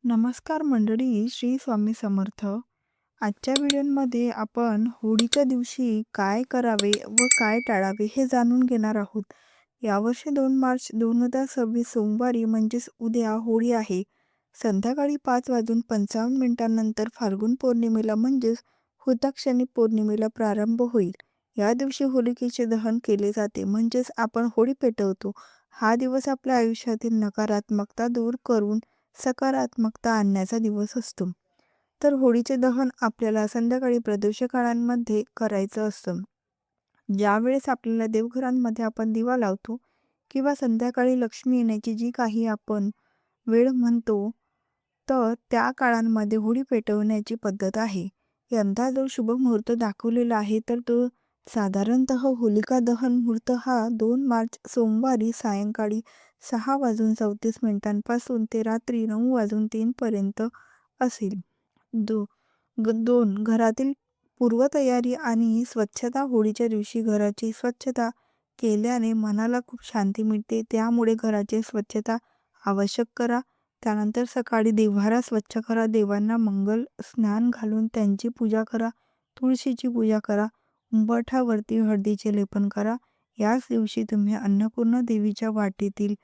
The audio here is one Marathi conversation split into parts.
नमस्कार मंडळी, श्री स्वामी समर्थ. आजच्या व्हिडिओमध्ये आपण होळीच्या दिवशी काय करावे व काय टाळावे हे जाणून घेणार आहोत. यावर्षी 2 मार्च 2026 सोमवारी म्हणजेच उद्या होळी आहे. संध्याकाळी 5:55 फाल्गुन पौर्णिमेला म्हणजेच हुताक्षणी पौर्णिमेला प्रारंभ होईल. या दिवशी होलिकेचे दहन केले जाते म्हणजेच आपण होळी पेटवतो. हा दिवस आपल्या आयुष्यातील नकारात्मकता दूर करून सकारात्मकता आणण्याचा दिवस असतो. तर होळीचे दहन आपल्याला संध्याकाळी प्रदोष काळांमध्ये करायचं असतं. ज्यावेळेस आपल्याला देवघरांमध्ये आपण दिवा लावतो किंवा संध्याकाळी लक्ष्मी येण्याची जी काही आपण वेळ म्हणतो, तर त्या काळांमध्ये होळी पेटवण्याची पद्धत आहे. यंदा जो शुभ मुहूर्त दाखवलेला आहे तर तो साधारणतः होलिका दहन मुहूर्त हा 2 मार्च सोमवारी सायंकाळी 6:34 ते रात्री 9:03 पर्यंत असेल. 2 घरातील पूर्वतयारी आणि स्वच्छता. होळीच्या दिवशी घराची स्वच्छता केल्याने मनाला खूप शांती मिळते, त्यामुळे घराची स्वच्छता आवश्यक करा. त्यानंतर सकाळी देव्हारा स्वच्छ करा, देवांना मंगल स्नान घालून त्यांची पूजा करा, तुळशीची पूजा करा, उंबरठ्यावरती हळदीचे लेपन करा. याच दिवशी तुम्ही अन्नपूर्णा देवीच्या वाटीतील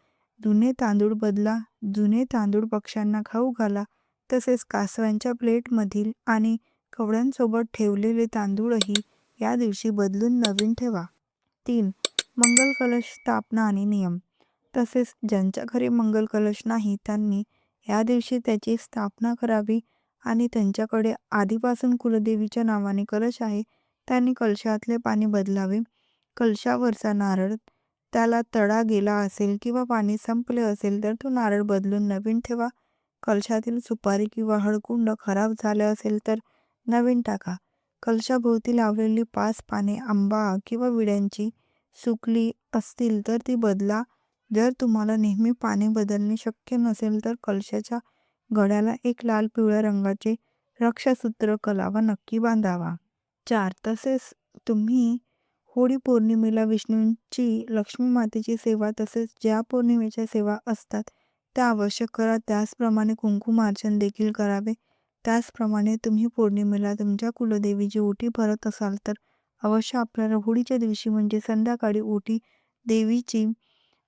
जुने तांदूळ बदला, जुने तांदूळ पक्ष्यांना खाऊ घाला. तसेच कासवांच्या प्लेटमधील आणि कवड्यांसोबत ठेवलेले तांदूळही या दिवशी बदलून नवीन ठेवा. 3. मंगल कलश स्थापना आणि नियम. तसेच ज्यांच्या घरी मंगल कलश नाही त्यांनी या दिवशी त्याची स्थापना करावी आणि त्यांच्याकडे आधीपासून कुलदेवीच्या नावाने कलश आहे त्यांनी कलशातले पाणी बदलावे. कलशावरचा नारळ, त्याला तडा गेला असेल किंवा पाणी संपले असेल तर तो नारळ बदलून नवीन ठेवा. कलशातील सुपारी किंवा हळकुंड खराब झाले असेल तर नवीन टाका. कलशाभोवती लावलेली 5 पाने आंबा किंवा विड्यांची सुकली असतील तर ती बदला. जर तुम्हाला नेहमी पाने बदलणे शक्य नसेल तर कलशाच्या गळ्याला एक लाल पिवळ्या रंगाचे रक्षासूत्र कलावा नक्की बांधावा. 4. तसेच तुम्ही होळी पौर्णिमेला विष्णूंची, लक्ष्मी मातेची सेवा तसेच ज्या पौर्णिमेच्या सेवा असतात त्या आवश्यक करा. त्याचप्रमाणे कुंकुमार्चन देखील करावे. त्याचप्रमाणे तुम्ही पौर्णिमेला तुमच्या कुलदेवीची ओटी भरत असाल तर अवश्य आपल्याला होळीच्या दिवशी म्हणजे संध्याकाळी ओटी देवीची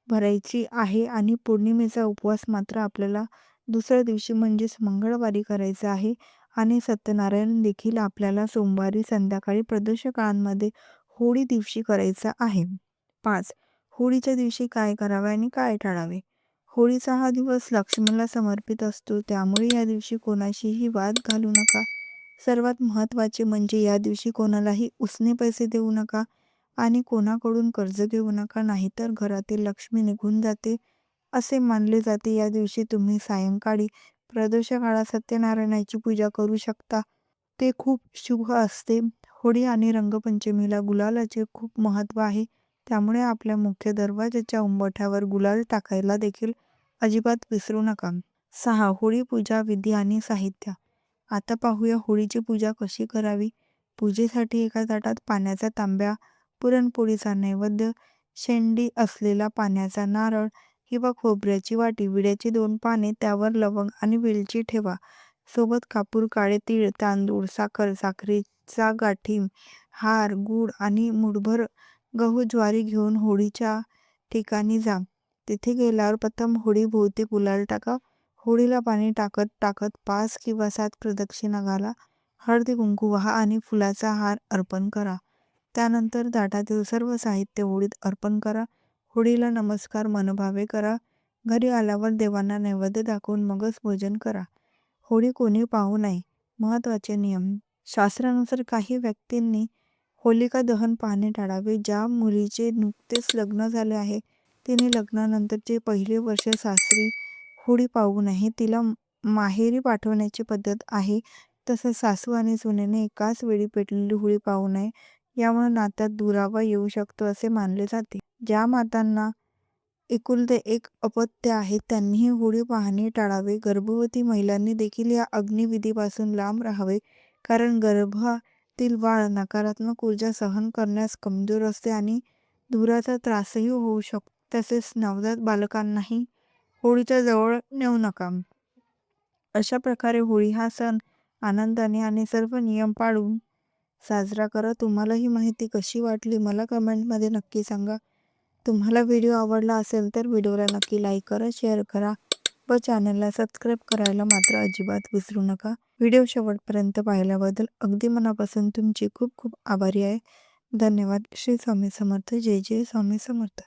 भरायची आहे आणि पौर्णिमेचा उपवास मात्र आपल्याला दुसऱ्या दिवशी म्हणजेच मंगळवारी करायचा आहे. आणि सत्यनारायण देखील आपल्याला सोमवारी संध्याकाळी प्रदोष काळांमध्ये होळी दिवशी करायचा आहे. 5. होळीच्या दिवशी काय करावे आणि काय टाळावे. होळीचा हा दिवस लक्ष्मीला समर्पित असतो, त्यामुळे या दिवशी कोणाशीही वाद घालू नका. सर्वात महत्त्वाचे म्हणजे या दिवशी कोणालाही उसने पैसे देऊ नका आणि कोणाकडून कर्ज घेऊ नका, नाहीतर घरातील लक्ष्मी निघून जाते असे मानले जाते. या दिवशी तुम्ही सायंकाळी प्रदोष काळात सत्यनारायणाची पूजा करू शकता, ते खूप शुभ असते. होळी आणि रंगपंचमीला गुलालाचे खूप महत्त्व आहे, त्यामुळे आपल्या मुख्य दरवाजाच्या उंबरठ्यावर गुलाल टाकायला देखील अजिबात विसरू नका. 6. होळी पूजा विधी आणि साहित्य. आता पाहूया होळीची पूजा कशी करावी. पूजेसाठी एका ताटात पाण्याचा तांब्या, पुरणपोळीचा नैवेद्य, शेंडी असलेला पाण्याचा नारळ किंवा खोबऱ्याची वाटी, विड्याची 2 पाने, त्यावर लवंग आणि वेलची ठेवा. सोबत कापूर, काळे तीळ, तांदूळ, साखर, साखरेचा गाठी, हार, गूळ आणि मूठभर गहू ज्वारी घेऊन होळीच्या ठिकाणी जा. तिथे गेल्यावर प्रथम होळीभोवती गुलाल टाका. होळीला पाणी टाकत टाकत 5 किंवा 7 प्रदक्षिणा घाला. हळदी कुंकू वाहा आणि फुलाचा हार अर्पण करा. त्यानंतर ताटातील सर्व साहित्य होळीत अर्पण करा. होळीला नमस्कार मनभावे करा. घरी आल्यावर देवांना नैवेद्य दाखवून मगच भोजन करा. होळी कोणी पाहू नये. महत्त्वाचे नियम. शास्त्रानुसार काही व्यक्तींनी होलिका दहन पाहणे टाळावे. ज्या मुलीचे नुकतेच लग्न झाले आहे तिने लग्नानंतरचे पहिले वर्ष सासरी होळी पाहू नये. तिला माहेरी पाठवण्याची पद्धत आहे. तसेच सासू आणि सुनेने एकाच वेळी पेटलेली होळी पाहू नये, यामुळे नात्यात दुरावा येऊ शकतो असे मानले जाते. ज्या मातांना एकुलते एक अपत्य आहे त्यांनीही होळी पाहणे टाळावे. गर्भवती महिलांनी देखील या अग्निविधीपासून लांब राहावे, कारण गर्भातील बाळ नकारात्मक ऊर्जा सहन करण्यास कमजोर असते आणि धुराचा त्रासही होऊ शकतो. तसेच नवजात बालकांनाही होळीच्या जवळ नेऊ नका. अशा प्रकारे होळी हा सण आनंदाने आणि सर्व नियम पाळून साजरा करा. तुम्हाला ही माहिती कशी वाटली मला कमेंटमध्ये नक्की सांगा. तुम्हाला व्हिडिओ आवडला असेल तर व्हिडिओला नक्की लाईक करा, शेअर करा व चॅनलला सबस्क्राईब करायला मात्र अजिबात विसरू नका. व्हिडिओ शेवटपर्यंत पाहिल्याबद्दल अगदी मनापासून तुमची खूप खूप आभारी आहे. धन्यवाद. श्री स्वामी समर्थ. जय जय स्वामी समर्थ.